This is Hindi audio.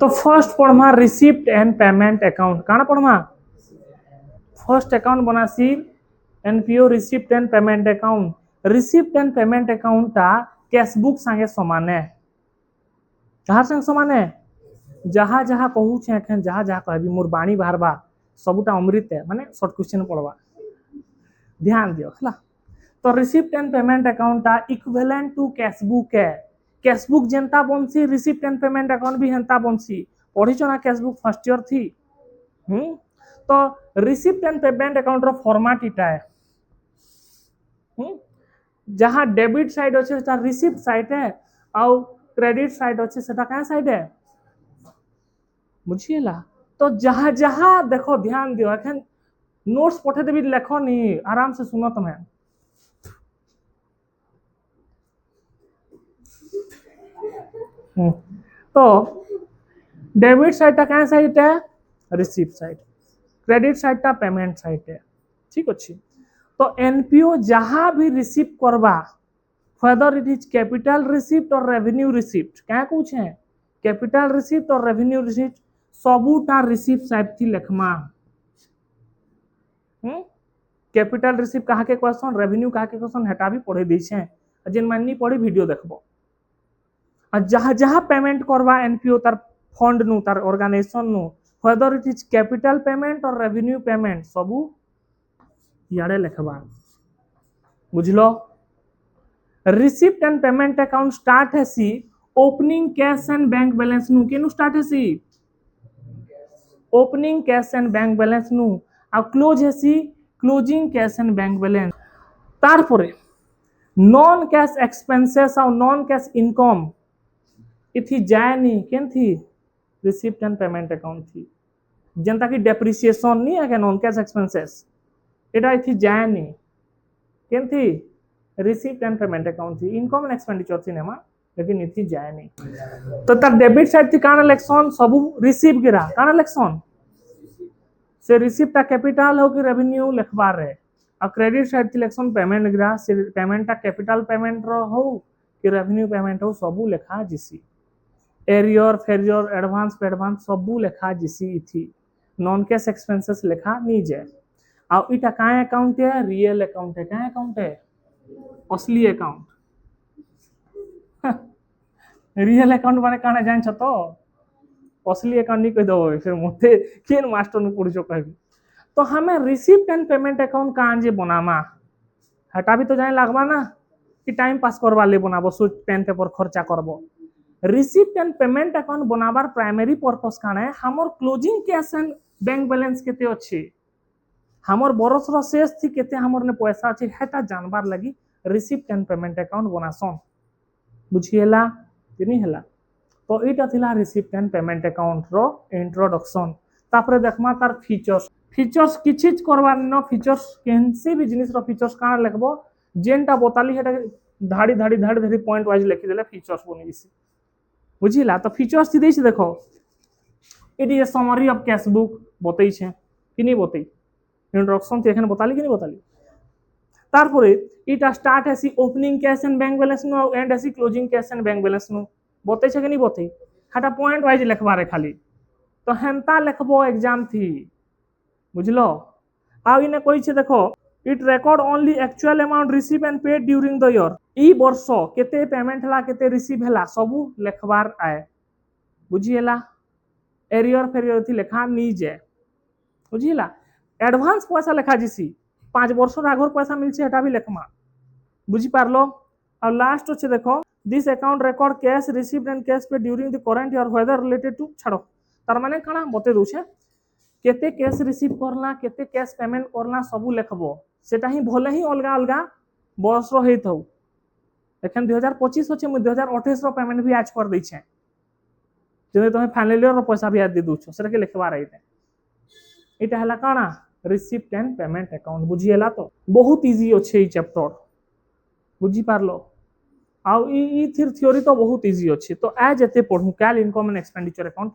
तो फर्स्ट पढ़मा रिसिप्ट एंड पेमेंट अकाउंट काना पढ़मा फर्स्ट अकाउंट बनासी NPO receipt and payment account receipt and payment account टा कैशबुक संगे समान है कहाँ संगे समान है जहाँ जहाँ कहू छे एखन जहाँ जहाँ कहबी मोर बाणी बाहरबा सबुटा अमृत है माने शॉर्ट क्वेश्चन पढ़वा ध्यान दियो हला तो रिसिप्ट एंड पेमेंट अकाउंट टा इक्विवेलेंट टू कैशबुक है कैशबुक जेंता बनसी रिसिप्ट एंड पेमेंट अकाउंट भी हेंता बनसी पढ़ी ना कैशबुक फर्स्ट ईयर थी तो रिसिप्ट एंड पेमेंट अकाउंट रो फॉर्मेट इटा है जहाँ डेबिट साइड अच्छे सेटा रिसिप्ट साइड है और क्रेडिट साइड अच्छे सेटा क्या साइड है बुझिएला तो जहाँ जहाँ देखो ध्यान दियो एखन नोट्स पठे देबी लेखो नहीं आराम से सुनो तुम्हें तो डेबिट साइड टा क्या साइड है रिसिप्ट साइड क्रेडिट साइड टा पेमेंट साइड है ठीक अच्छे तो एनपीओ जहां भी रिसीव करवा weather it is capital receipt और रेवेन्यू रिसिप्ट क्या कुछ है कैपिटल रिसिप्ट और रेवेन्यू रिसिप्ट सबूटा रिसिप्ट साइड थी लेखमा कैपिटल रिसिप्ट कहा के क्वेश्चन रेवेन्यू कहा के क्वेश्चन हटा भी पढ़े दी छे जिन माननी पढ़ी वीडियो देखबो और जहां जहां पेमेंट करवा एनपीओ तार फंड नु तार ऑर्गेनाइजेशन नु whether it is capital payment और रेवेन्यू पेमेंट सबू यारे लिखबा बुझलो receipt and payment account start है सी opening cash and bank balance नु केनु स्टार्ट है सी opening cash and bank balance नु आ क्लोज है सी closing cash and bank balance तारपरे नॉन कैश एक्सपेंसेस और नॉन कैश इनकम इथी जायनी केन थी रिसिप्ट एंड पेमेंट अकाउंट थी जनता की डेप्रिसिएशन नहीं है नॉन कैश एक्सपेंसेस এটা इथी जायनी केन थी रिसिप्ट एंड पेमेंट अकाउंट थी इनकम एंड एक्सपेंडिचर थी नेमा लेकिन इथी जायनी तो तार डेबिट साइड थी काना इलेक्शन सब रिसीव गिरा काना इलेक्शन से रिसिप्ट ता कैपिटल हो कि रेवेन्यू लिखबार रहे और क्रेडिट साइड थी इलेक्शन पेमेंट गिरा से पेमेंट ता कैपिटल पेमेंट रो हो कि रेवेन्यू पेमेंट हो सब लिखा जिसी एरियर फेरियर एडवांस पे एडवांस सब लिखा जिसी इथी नॉन कैश एक्सपेंसेस लिखा नहीं जाए और इटा का अकाउंट है रियल अकाउंट है क्या अकाउंट है असली अकाउंट रियल अकाउंट माने काना जान छ तो असली अकाउंट नहीं कह दो फिर मते केन मास्टर नु पढ़ जो कहबी तो हमें रिसिप्ट एंड पेमेंट अकाउंट कहां जे बनामा हटा भी तो जाने लागबा ना कि टाइम पास करवा ले बनाबो सो पेन पेपर खर्चा करबो रिसिप्ट एंड पेमेंट अकाउंट बनाबार प्राइमरी पर्पस काना है हमर closing cash and bank balance केते अछि हमर बरसर शेष थी केते हमर ने पैसा अछि हेता जानबार लगी रिसिप्ट एंड पेमेंट अकाउंट बनासन बुझिएला कि नहीं हला तो इटा थिला रिसिप्ट एंड पेमेंट अकाउंट रो इंट्रोडक्शन तापरे देखमा तार फीचर्स फीचर्स किछि करबार न फीचर्स केनसी भी जिनिस रो फीचर्स काना लिखबो जेनटा बताली हेटा धाड़ी धाड़ी धाड़ी धाड़ी पॉइंट वाइज लिखि देले फीचर्स बनि जिसी बुझिला तो फीचर्स थी देछि देखो it is a summary of cash book बतई छे कि नहीं बतई इंट्रोडक्शन थी एखन बताली कि नहीं बताली तारपरे इटा स्टार्ट है opening cash and bank balance नु एंड है closing cash and bank balance नु बतई छे कि नहीं बतई हटा पॉइंट वाइज लिखबारे खाली तो हेंता लिखबो एग्जाम थी बुझलो आ इने कोई छे देखो it record only actual amount receive and paid during the year ई वर्ष केते पेमेंट हला केते रिसीव हला सबु लिखबार आए बुझिएला एरियर फेरियर थी लेखा नहीं जाए बुझिएला एडवांस पैसा लेखा जिसी 5 वर्ष आगर पैसा मिलছে এটা भी लेखमा बुझी पारलो और लास्ट होचे देखो this account record cash received and cash pay during the current year whether related to छाड़ो तार माने काना बते दोछे केते कैश रिसीव करला केते कैश पेमेंट करला सब लेखबो सेटा ही भले ही अलगा अलगा बरस रो हेतौ एखन 2025 होचे मु 2028 रो पेमेंट भी आज कर दै छै जे तमे फाइनल ईयर रो पैसा भी आज दे दोछो सेटा के लिखबा रहिते इटा हला काना रिसिप्ट एंड पेमेंट अकाउंट बुझिएला तो बहुत इजी अच्छे चैप्टर बुझी पारलो आ थ्योरी तो बहुत इजी अच्छे तो आज एते पढ़ू कैल इनकम एंड एक्सपेंडिचर अकाउंट